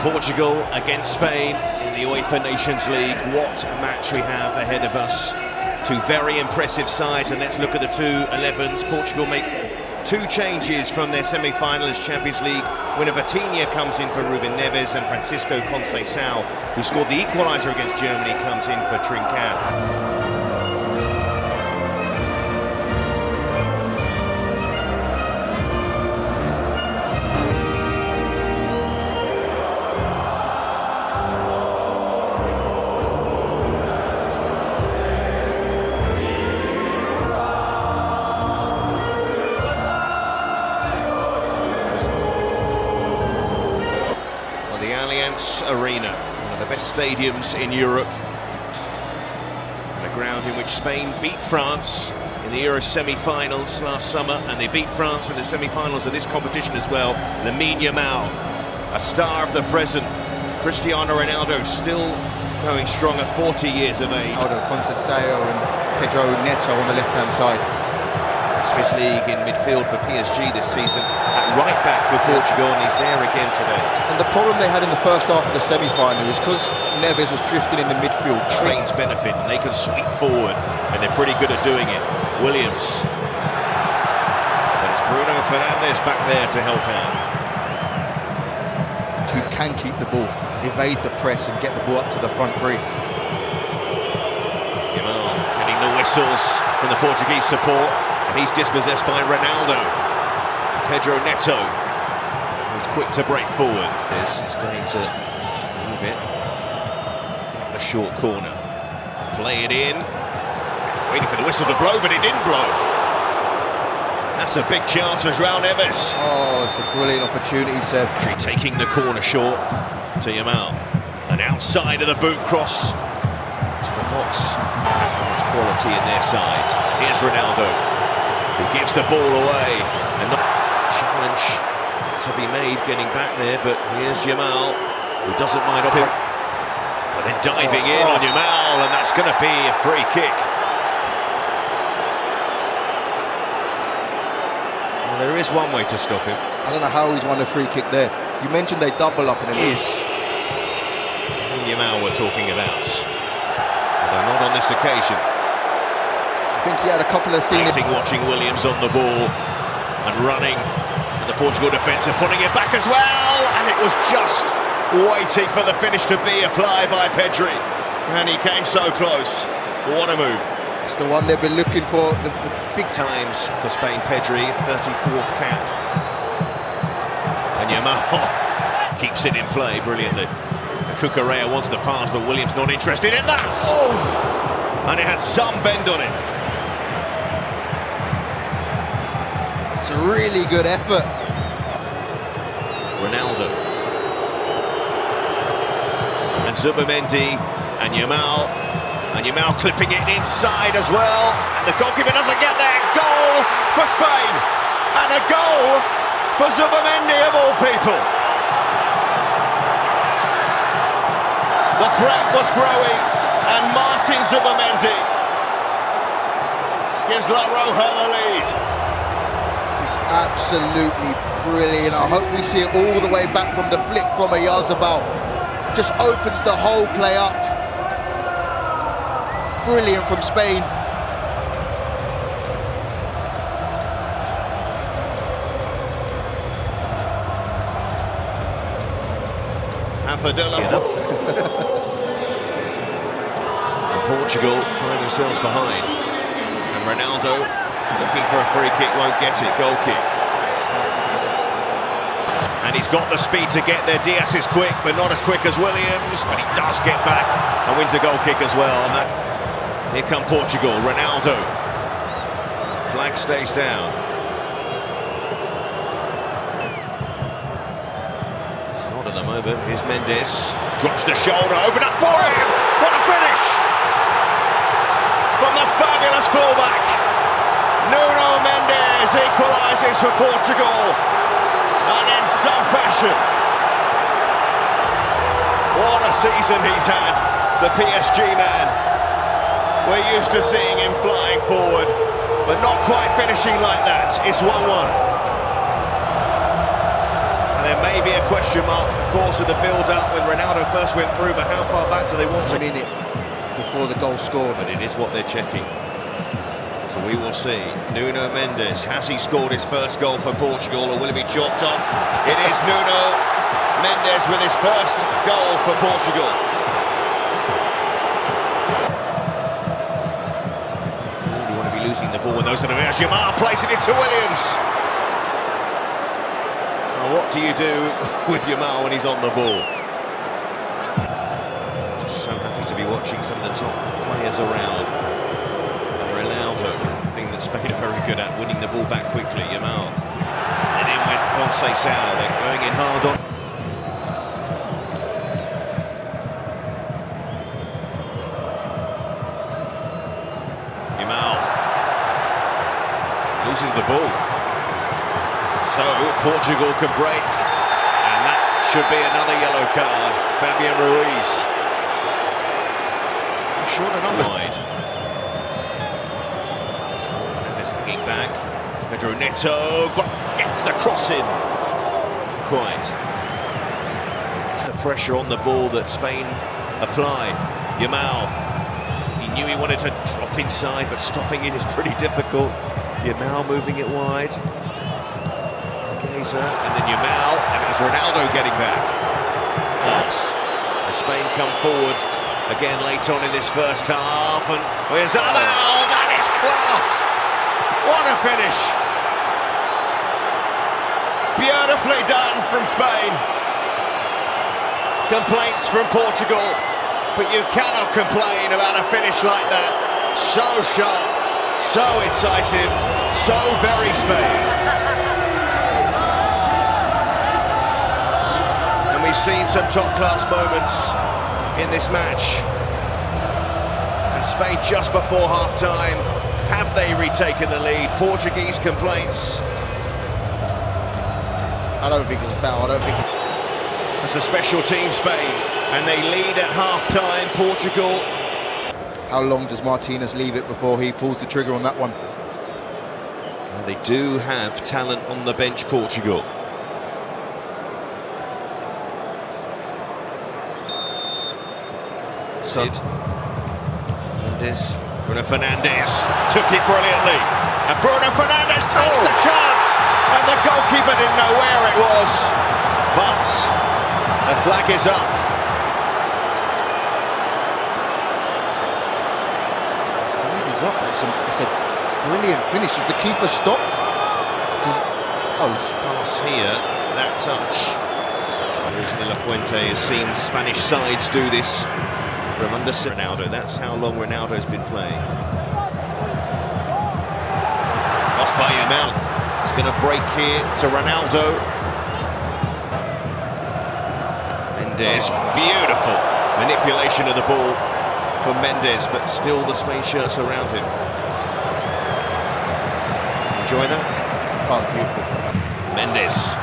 Portugal against Spain in the UEFA Nations League. What a match we have ahead of us. Two very impressive sides, and let's look at the two 11s. Portugal make two changes from their semi-finalist Champions League winner. Vitinha comes in for Ruben Neves, and Francisco Conceição, who scored the equaliser against Germany, comes in for Trincão. Arena, one of the best stadiums in Europe, and a ground in which Spain beat France in the Euro semi-finals last summer, and they beat France in the semi-finals of this competition as well. Lamine Yamal, a star of the present. Cristiano Ronaldo still going strong at 40 years of age. Conceição and Pedro Neto on the left-hand side. Smith League in midfield for PSG this season, at right back for Portugal, and he's there again today. And the problem they had in the first half of the semi-final is because Neves was drifting in the midfield. Spain's benefit, and they can sweep forward, and they're pretty good at doing it. Williams. But it's Bruno Fernandes back there to help out. Who can keep the ball, evade the press and get the ball up to the front three. Yamal getting the whistles from the Portuguese support. And he's dispossessed by Ronaldo. Pedro Neto, who's quick to break forward. This is going to move it. Get the short corner. Play it in. Waiting for the whistle to blow, but it didn't blow. That's a big chance for João Neves. Oh, it's a brilliant opportunity, Seb. Taking the corner short to Yamal. And outside of the boot cross to the box. So much quality in their side. Here's Ronaldo, who gives the ball away, and not challenge to be made getting back there, but here's Yamal, who doesn't mind up him, but then diving in on Yamal, and that's going to be a free kick. Well, there is one way to stop him. I don't know how he's won a free kick there. You mentioned they double up in the league. Yamal we're talking about, although not on this occasion. I think he had a couple of scenes. Watching Williams on the ball and running, and the Portugal defence are putting it back as well, and it was just waiting for the finish to be applied by Pedri, and he came so close. What a move. It's the one they've been looking for, the big times for Spain. Pedri, 34th cap, and Yamal keeps it in play brilliantly. Cucurella wants the pass, but Williams not interested in that. And it had some bend on it. It's a really good effort. Ronaldo. And Zubamendi and Yamal. And Yamal clipping it inside as well. And the goalkeeper doesn't get there. Goal for Spain. And a goal for Zubamendi of all people. The threat was growing, and Martin Zubamendi gives La Roja the lead. It's absolutely brilliant. I hope we see it all the way back from the flick from Yamal. Just opens the whole play up. Brilliant from Spain. And Portugal find themselves behind. And Ronaldo looking for a free kick, won't get it. Goal kick. And he's got the speed to get there. Diaz is quick, but not as quick as Williams. But he does get back and wins a goal kick as well. And here come Portugal. Ronaldo. Flag stays down. At the moment, here's Mendes, drops the shoulder, open up for him! What a finish! From the fabulous fullback, Nuno Mendes equalises for Portugal, and in some fashion. What a season he's had, the PSG man. We're used to seeing him flying forward, but not quite finishing like that. It's 1-1. And then there may be a question mark, of course, of the build-up when Ronaldo first went through, but how far back do they want to? A minute before the goal scored. But it is what they're checking. So we will see. Nuno Mendes, has he scored his first goal for Portugal, or will it be chalked off? It is Nuno Mendes with his first goal for Portugal. You want to be losing the ball with those sort of areas. Yamal plays it into Williams. Well, what do you do with Yamal when he's on the ball? Just so happy to be watching some of the top players around. Ronaldo, the thing that Spain are very good at, winning the ball back quickly. Yamal. And in went Conceição. They're going in hard on. Yamal loses the ball. So Portugal can break. And that should be another yellow card. Fabian Ruiz. Short and wide. Back, Pedro Neto gets the cross in. Quite. It's the pressure on the ball that Spain apply. Yamal, he knew he wanted to drop inside, but stopping it is pretty difficult. Yamal moving it wide. Geza, and then Yamal, and it was Ronaldo getting back. Last, as Spain come forward again late on in this first half, and where's Yamal? That is class! What a finish! Beautifully done from Spain. Complaints from Portugal, but you cannot complain about a finish like that. So sharp, so incisive, so very Spain. And we've seen some top-class moments in this match. And Spain just before half-time. Have they retaken the lead? Portuguese complaints. I don't think it's a foul. I don't think it's a special team, Spain, and they lead at half-time. Portugal. How long does Martinez leave it before he pulls the trigger on that one? Well, they do have talent on the bench, Portugal. So Mendes. Bruno Fernandes took it brilliantly, and Bruno Fernandes takes the chance, and the goalkeeper didn't know where it was, but the flag is up. The flag is up. It's a brilliant finish. Does the keeper stop? This pass here, that touch. Luis de la Fuente has seen Spanish sides do this. From under Ronaldo, that's how long Ronaldo's been playing. Lost by Yamal. It's going to break here to Ronaldo. Mendes, beautiful manipulation of the ball from Mendes, but still the Spain shirts around him. Enjoy that? Oh, beautiful. Mendes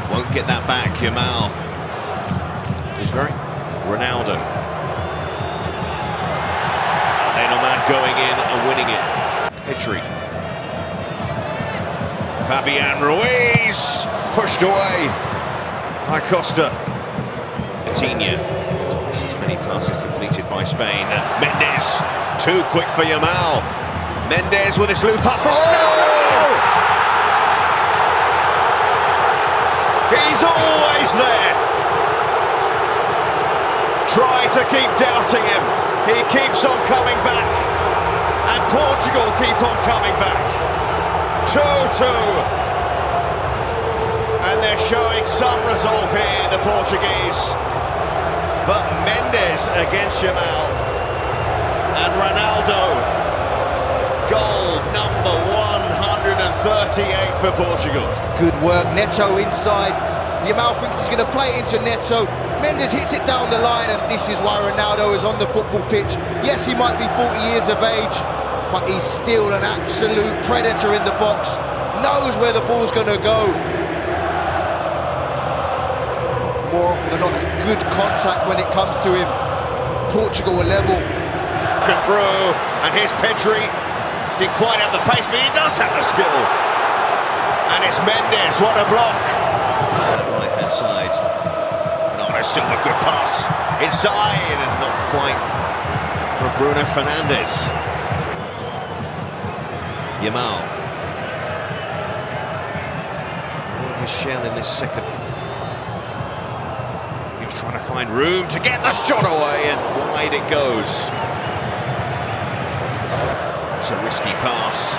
won't get that back. Yamal is very Ronaldo. Going in and winning it. Pedri. Fabian Ruiz pushed away by Costa. Coutinho. Twice as many passes completed by Spain. Mendes too quick for Yamal. Mendes with his loop up. Oh! He's always there. Try to keep doubting him. He keeps on coming back, and Portugal keep on coming back. 2-2. And they're showing some resolve here, the Portuguese. But Mendes against Yamal. And Ronaldo. Goal number 138 for Portugal. Good work, Neto inside. Yamal thinks he's going to play it into Neto. Mendes hits it down the line, and this is why Ronaldo is on the football pitch. Yes, he might be 40 years of age, but he's still an absolute predator in the box. Knows where the ball's going to go. More often than not, has good contact when it comes to him. Portugal are level. Go through, and here's Pedri. Didn't quite have the pace, but he does have the skill. And it's Mendes, what a block. right-hand side. Ronaldo Silva, good pass inside, and not quite for Bruno Fernandes. Yamal. His shell in this second. He was trying to find room to get the shot away, and wide it goes. That's a risky pass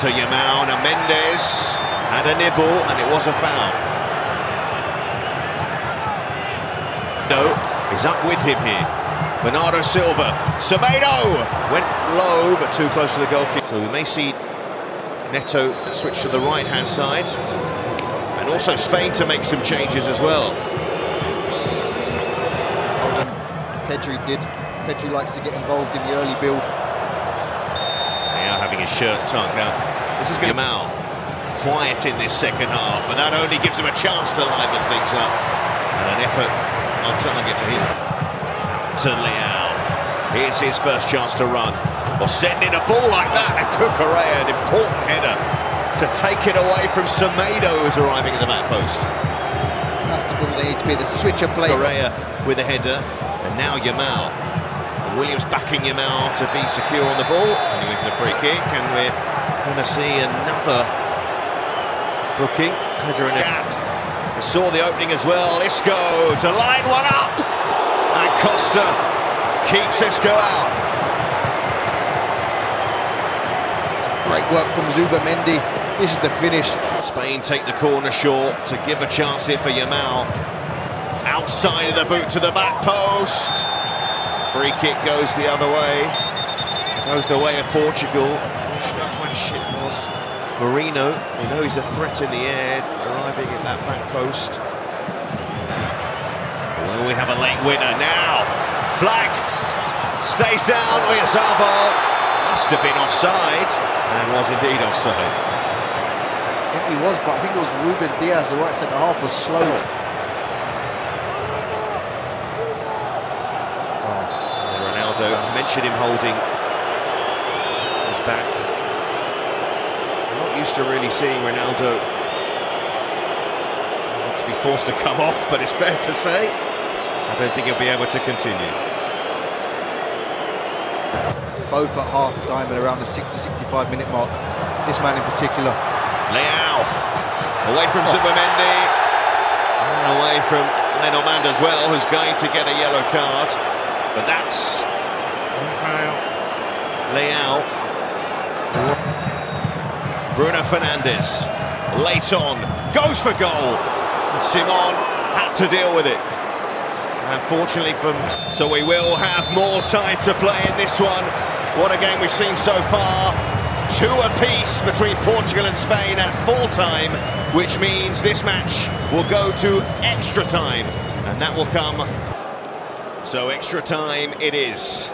to Yamal. Now Mendes had a nibble, and it was a foul. No, he's up with him here. Bernardo Silva. Semedo went low, but too close to the goalkeeper. So we may see Neto switch to the right-hand side. And also Spain to make some changes as well. Pedri did. Pedri likes to get involved in the early build. Now having his shirt tucked. Now, this is going to Yamal. Quiet in this second half, but that only gives him a chance to liven things up. And an effort on target for him. To Leao. Here's his first chance to run. Or send in a ball like that, and Cucurella, an important header to take it away from Semedo, who's arriving at the back post. That's the ball they need to be, the switcher play. Cucurella with a header, and now Yamal. And Williams backing Yamal to be secure on the ball, and he wins a free kick, and we're going to see another booking. Pedro and saw the opening as well. Isco to line one up, and Costa keeps Isco out. Great work from Zubamendi. This is the finish. Spain take the corner short to give a chance here for Yamal. Outside of the boot to the back post. Free kick goes the other way. Goes the way of Portugal. Unfortunate clash it was. Marino, we know he's a threat in the air, arriving at that back post. Well, we have a late winner now. Flag stays down. Oyarzabal must have been offside, and was indeed offside. I think he was, but I think it was Ruben Diaz, the right centre half, was slowed. Ronaldo, I mentioned him holding his back. I'm not used to really seeing Ronaldo to be forced to come off, but it's fair to say I don't think he'll be able to continue. Both at half-time and around the 60-65 minute mark. This man in particular. Leao, away from Zubamendi, and away from Lamine as well, who's going to get a yellow card. But that's Leao. Bruno Fernandes, late on, goes for goal. And Simon had to deal with it. Unfortunately so we will have more time to play in this one. What a game we've seen so far. 2 apiece between Portugal and Spain at full time, which means this match will go to extra time, and that will come. So extra time it is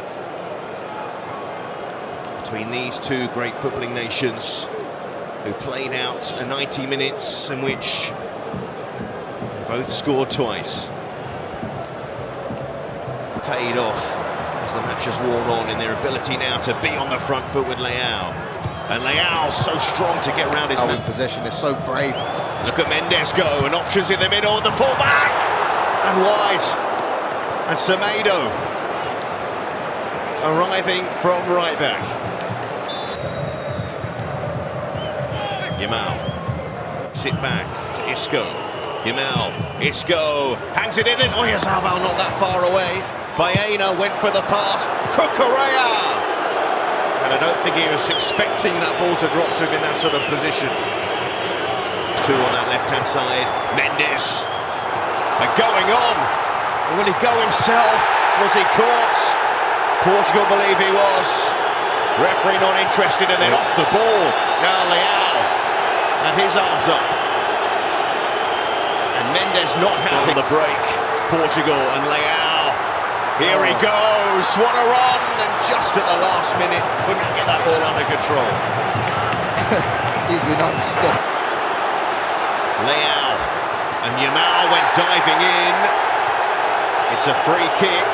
between these two great footballing nations who played out a 90 minutes in which they both scored twice. Paid off as the match has worn on in their ability now to be on the front foot with Leao. And Leao so strong to get around his man. Possession is so brave. Look at Mendes go, and options in the middle, the pull back and wide. And Semedo arriving from right back. Yamal, sit back to Isco. Yamal, Isco hangs it in, and Oyarzabal not that far away. Baena went for the pass. Cucurella. And I don't think he was expecting that ball to drop to him in that sort of position. 2 on that left-hand side. Mendes. And going on. And will he go himself? Was he caught? Portugal believe he was. Referee not interested, and then off the ball. Now Leao. And his arms up. And Mendes not happy the break. Portugal and Leao. Here he goes, what a run, and just at the last minute, couldn't get that ball under control. He's been unstuck. Leao, and Yamal went diving in. It's a free kick.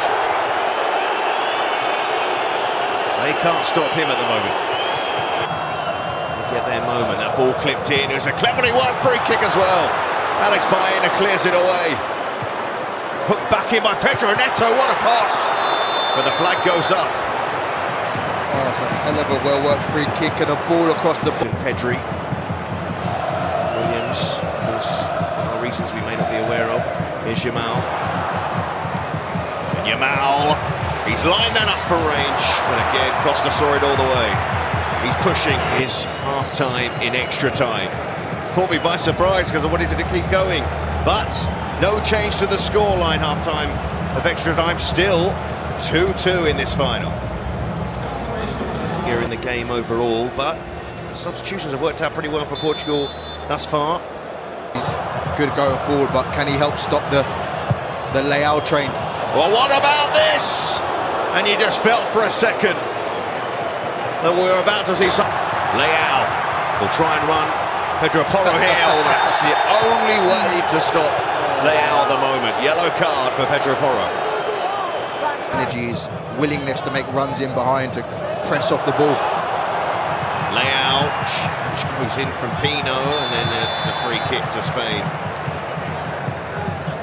They can't stop him at the moment. They get their moment, that ball clipped in. It was a cleverly worked free kick as well. Alex Baena clears it away. Hooked back in by Pedro Neto, what a pass! But the flag goes up. Oh, it's a hell of a well-worked free kick and a ball across the... Pedri. Williams, of course, there are reasons we may not be aware of. Here's Yamal. And Yamal, he's lined that up for range, but again, Costa saw it all the way. He's pushing his half-time in extra time. Caught me by surprise because I wanted to keep going, but no change to the scoreline half-time of extra time. Still 2-2 in this final. Here in the game overall, but the substitutions have worked out pretty well for Portugal thus far. He's good going forward, but can he help stop the Leao train? Well, what about this? And you just felt for a second that we were about to see some... Leao will try and run Pedro Porro here. Oh, that's the only way to stop Leao at the moment. Yellow card for Pedro Porro. Energy, his willingness to make runs in behind to press off the ball. Leao, challenge goes in from Pino, and then it's a free kick to Spain.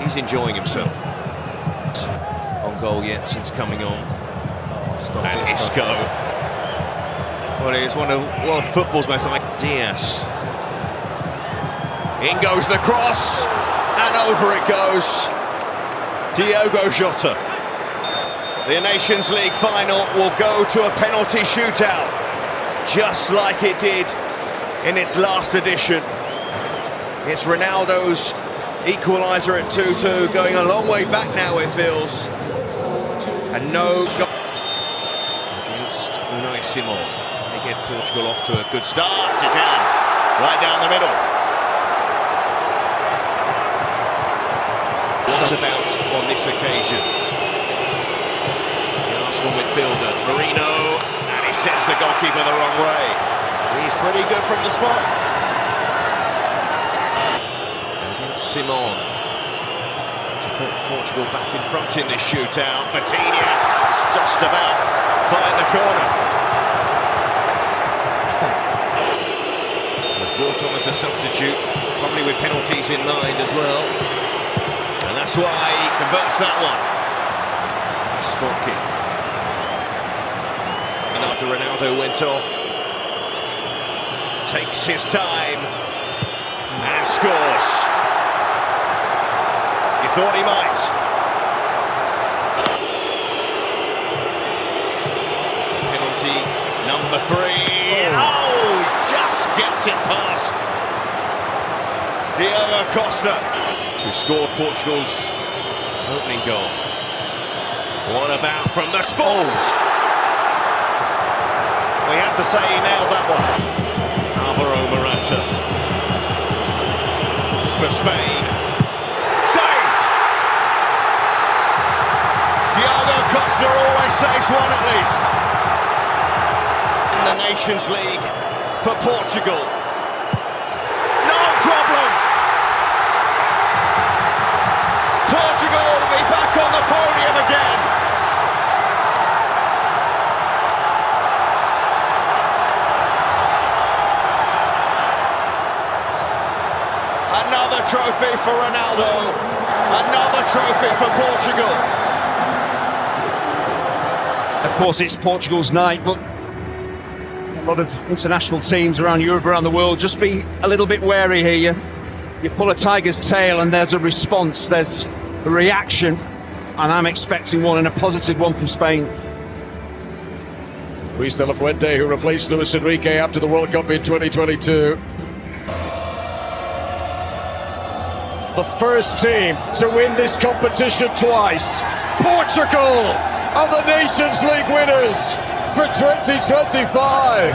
He's enjoying himself. On goal yet since coming on. And Isco. Well, he's one of world football's most ideas. In goes the cross, and over it goes. Diogo Jota. The Nations League final will go to a penalty shootout, just like it did in its last edition. It's Ronaldo's equaliser at 2-2, going a long way back now, it feels. And no goal against Unai Simon. Can he get Portugal off to a good start? He can, right down the middle. What about on this occasion? Arsenal midfielder, Marino, and he sets the goalkeeper the wrong way. He's pretty good from the spot. Against Simon. To put Portugal back in front in this shootout. Vitinha does just about find the corner. Was brought on as a substitute, probably with penalties in mind as well. And that's why he converts that one. Nice spot kick. And after Ronaldo went off, takes his time and scores. You thought he might. Penalty number 3. Oh, just gets it past Diogo Costa, who scored Portugal's opening goal. What about from the spots? We have to say he nailed that one. Alvaro Morata for Spain. Saved! Diogo Costa always saves one at least. In the Nations League for Portugal. No problem! Portugal will be back on the podium again. Another trophy for Ronaldo, another trophy for Portugal. Of course, it's Portugal's night, but a lot of international teams around Europe, around the world, just be a little bit wary here. You pull a tiger's tail and there's a response, there's a reaction, and I'm expecting one, and a positive one, from Spain. Luis de la Fuente, who replaced Luis Enrique after the World Cup in 2022. The first team to win this competition twice. Portugal are the Nations League winners for 2025.